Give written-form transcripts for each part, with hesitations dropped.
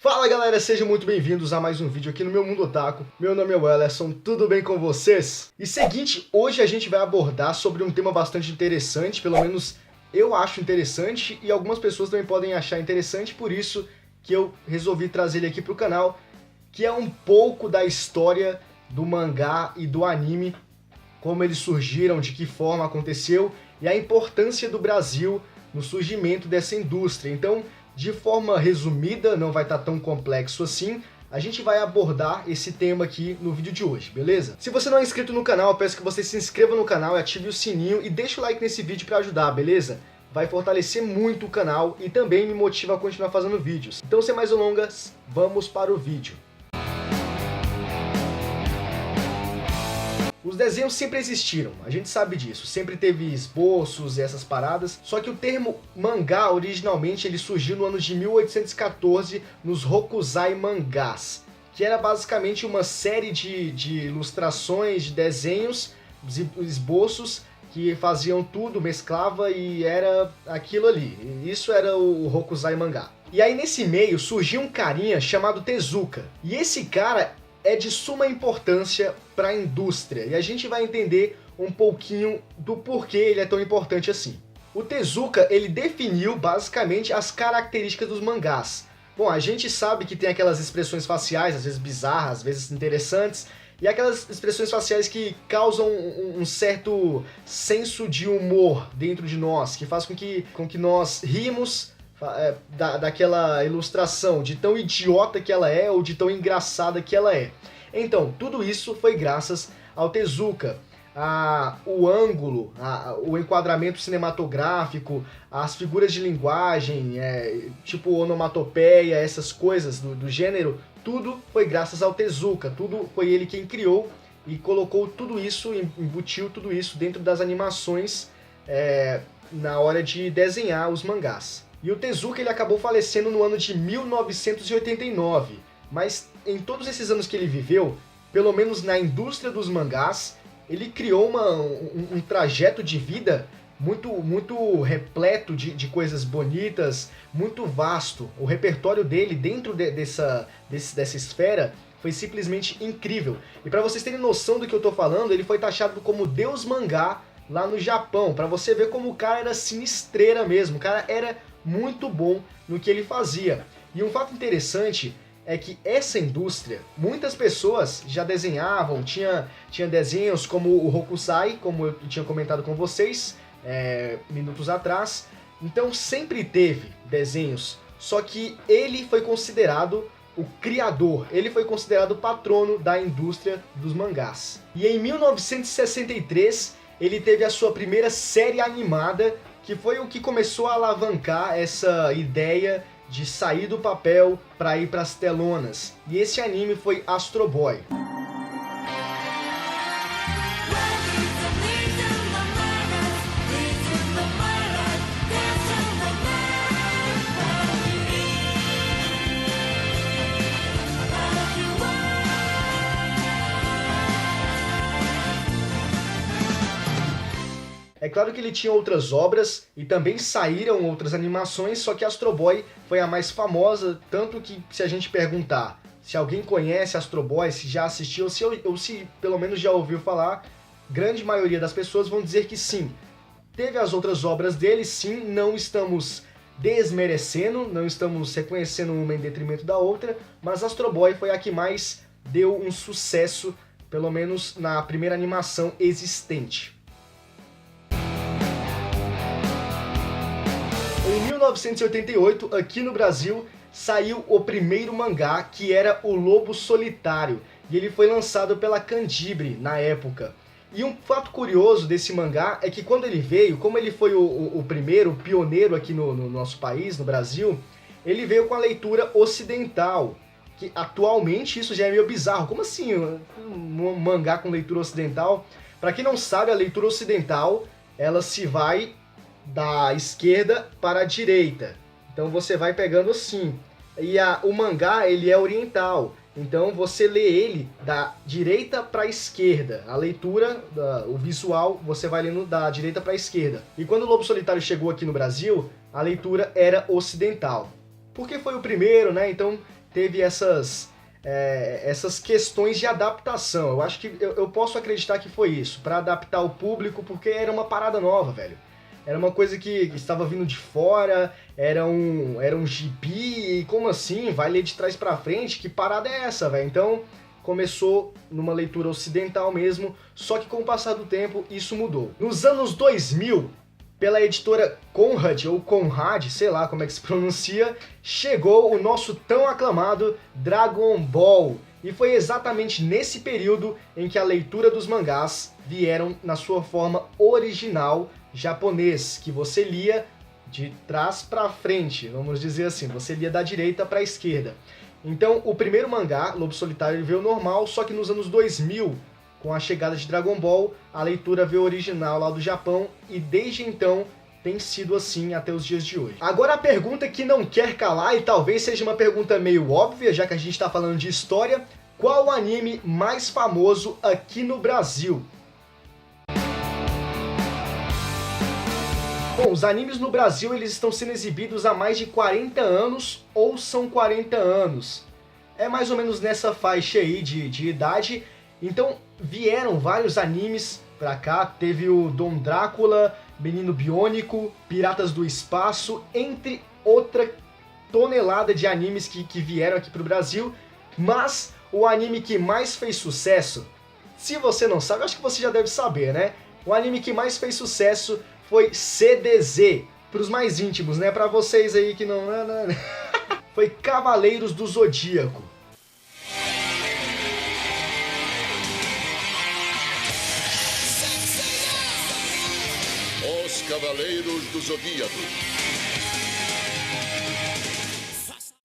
Fala galera, sejam muito bem-vindos a mais um vídeo aqui no meu Mundo Otaku. Meu nome é Wellerson, tudo bem com vocês? E seguinte, hoje a gente vai abordar sobre um tema bastante interessante, pelo menos eu acho interessante e algumas pessoas também podem achar interessante, por isso que eu resolvi trazer ele aqui pro canal, que é um pouco da história do mangá e do anime, como eles surgiram, de que forma aconteceu e a importância do Brasil no surgimento dessa indústria. Então, de forma resumida, não vai estar tão complexo assim, a gente vai abordar esse tema aqui no vídeo de hoje, beleza? Se você não é inscrito no canal, eu peço que você se inscreva no canal e ative o sininho e deixe o like nesse vídeo para ajudar, beleza? Vai fortalecer muito o canal e também me motiva a continuar fazendo vídeos. Então, sem mais delongas, vamos para o vídeo. Os desenhos sempre existiram, a gente sabe disso, sempre teve esboços e essas paradas, só que o termo mangá originalmente ele surgiu no ano de 1814 nos Hokusai mangás, que era basicamente uma série de ilustrações, de desenhos, esboços que faziam tudo, mesclava e era aquilo ali, isso era o Hokusai mangá. E aí nesse meio surgiu um carinha chamado Tezuka, e esse cara é de suma importância para a indústria, e a gente vai entender um pouquinho do porquê ele é tão importante assim. O Tezuka, ele definiu basicamente as características dos mangás. Bom, a gente sabe que tem aquelas expressões faciais, às vezes bizarras, às vezes interessantes, e aquelas expressões faciais que causam um certo senso de humor dentro de nós, que faz com que nós rimos daquela ilustração, de tão idiota que ela é ou de tão engraçada que ela é. Então, tudo isso foi graças ao Tezuka. O ângulo, o enquadramento cinematográfico, as figuras de linguagem, tipo onomatopeia, essas coisas do gênero, tudo foi graças ao Tezuka, tudo foi ele quem criou e colocou tudo isso, embutiu tudo isso dentro das animações na hora de desenhar os mangás. E o Tezuka ele acabou falecendo no ano de 1989, mas em todos esses anos que ele viveu, pelo menos na indústria dos mangás, ele criou um trajeto de vida muito repleto de coisas bonitas, muito vasto. O repertório dele dentro dessa esfera foi simplesmente incrível. E para vocês terem noção do que eu estou falando, ele foi taxado como Deus Mangá lá no Japão, para você ver como o cara era sinistreira mesmo, o cara era muito bom no que ele fazia. E um fato interessante é que essa indústria, muitas pessoas já desenhavam, tinha desenhos como o Hokusai, como eu tinha comentado com vocês minutos atrás, então sempre teve desenhos, só que ele foi considerado o criador, ele foi considerado o patrono da indústria dos mangás. E em 1963 ele teve a sua primeira série animada, que foi o que começou a alavancar essa ideia de sair do papel para ir para as telonas. E esse anime foi Astro Boy. É claro que ele tinha outras obras e também saíram outras animações, só que Astro Boy foi a mais famosa, tanto que se a gente perguntar se alguém conhece Astro Boy, se já assistiu ou se pelo menos já ouviu falar, grande maioria das pessoas vão dizer que sim. Teve as outras obras dele, sim, não estamos desmerecendo, não estamos reconhecendo uma em detrimento da outra, mas Astro Boy foi a que mais deu um sucesso, pelo menos na primeira animação existente. Em 1988, aqui no Brasil, saiu o primeiro mangá, que era O Lobo Solitário, e ele foi lançado pela Candibre na época. E um fato curioso desse mangá é que quando ele veio, como ele foi o primeiro, o pioneiro aqui no nosso país, no Brasil, ele veio com a leitura ocidental, que atualmente isso já é meio bizarro. Como assim um mangá com leitura ocidental? Para quem não sabe, a leitura ocidental, ela se vai da esquerda para a direita. Então você vai pegando assim. E o mangá, ele é oriental. Então você lê ele da direita para a esquerda. A leitura, o visual, você vai lendo da direita para a esquerda. E quando o Lobo Solitário chegou aqui no Brasil, a leitura era ocidental. Porque foi o primeiro, né? Então teve essas questões de adaptação. Eu acho que eu posso acreditar que foi isso, pra adaptar o público, porque era uma parada nova, velho. Era uma coisa que estava vindo de fora, era um gibi, e como assim? Vai ler de trás pra frente? Que parada é essa, velho? Então, começou numa leitura ocidental mesmo, só que com o passar do tempo, isso mudou. Nos anos 2000, pela editora Conrad, ou Conrad, sei lá como é que se pronuncia, chegou o nosso tão aclamado Dragon Ball. E foi exatamente nesse período em que a leitura dos mangás vieram na sua forma original japonês, que você lia de trás para frente, vamos dizer assim, você lia da direita para a esquerda. Então, o primeiro mangá, Lobo Solitário, ele veio normal, só que nos anos 2000, com a chegada de Dragon Ball, a leitura veio original lá do Japão e desde então tem sido assim até os dias de hoje. Agora a pergunta que não quer calar, e talvez seja uma pergunta meio óbvia, já que a gente está falando de história: qual o anime mais famoso aqui no Brasil? Bom, os animes no Brasil eles estão sendo exibidos há mais de 40 anos ou são 40 anos. É mais ou menos nessa faixa aí de idade. Então vieram vários animes pra cá. Teve o Dom Drácula, Menino Biônico, Piratas do Espaço, entre outra tonelada de animes que vieram aqui pro Brasil. Mas o anime que mais fez sucesso, se você não sabe, acho que você já deve saber, né? O anime que mais fez sucesso foi CDZ, pros mais íntimos, né? Pra vocês aí que não... Foi Cavaleiros do Zodíaco. Os Cavaleiros do Zodíaco.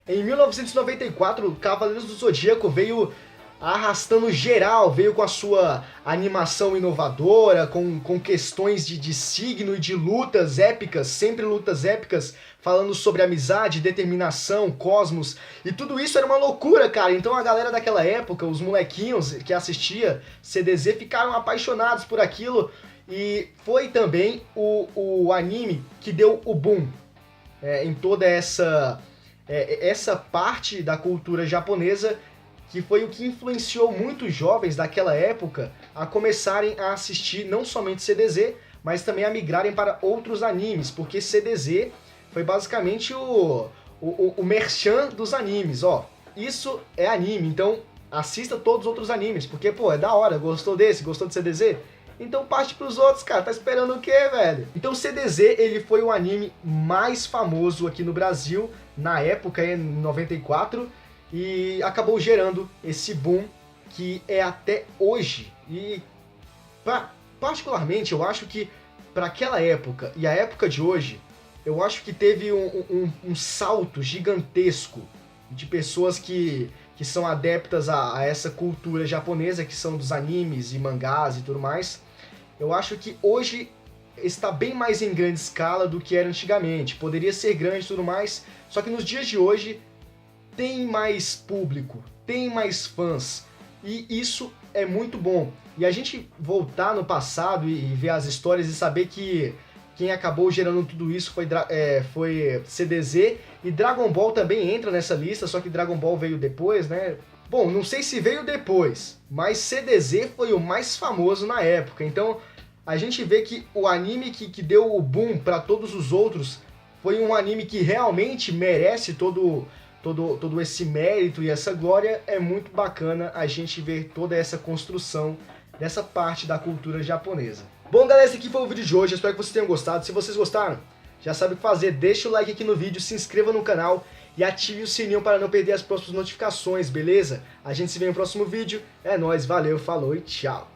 Em 1994, Cavaleiros do Zodíaco veio arrastando geral, veio com a sua animação inovadora, com questões de signo e de lutas épicas, sempre lutas épicas, falando sobre amizade, determinação, cosmos, e tudo isso era uma loucura, cara. Então a galera daquela época, os molequinhos que assistia CDZ, ficaram apaixonados por aquilo, e foi também o anime que deu o boom em toda essa parte da cultura japonesa, que foi o que influenciou muitos jovens daquela época a começarem a assistir não somente CDZ, mas também a migrarem para outros animes, porque CDZ foi basicamente o merchan dos animes, ó. Isso é anime, então assista todos os outros animes, porque, pô, é da hora, gostou desse, gostou de CDZ? Então parte pros outros, cara, tá esperando o quê, velho? Então CDZ, ele foi o anime mais famoso aqui no Brasil, na época, em 94, e acabou gerando esse boom que é até hoje. E particularmente eu acho que para aquela época e a época de hoje, eu acho que teve um salto gigantesco de pessoas que são adeptas a essa cultura japonesa, que são dos animes e mangás e tudo mais. Eu acho que hoje está bem mais em grande escala do que era antigamente. Poderia ser grande e tudo mais, só que nos dias de hoje tem mais público, tem mais fãs, e isso é muito bom. E a gente voltar no passado e ver as histórias e saber que quem acabou gerando tudo isso foi CDZ, e Dragon Ball também entra nessa lista, só que Dragon Ball veio depois, né? Bom, não sei se veio depois, mas CDZ foi o mais famoso na época. Então a gente vê que o anime que deu o boom para todos os outros foi um anime que realmente merece todo esse mérito e essa glória. É muito bacana a gente ver toda essa construção dessa parte da cultura japonesa. Bom, galera, esse aqui foi o vídeo de hoje, espero que vocês tenham gostado. Se vocês gostaram, já sabe o que fazer, deixa o like aqui no vídeo, se inscreva no canal e ative o sininho para não perder as próximas notificações, beleza? A gente se vê no próximo vídeo, é nóis, valeu, falou e tchau!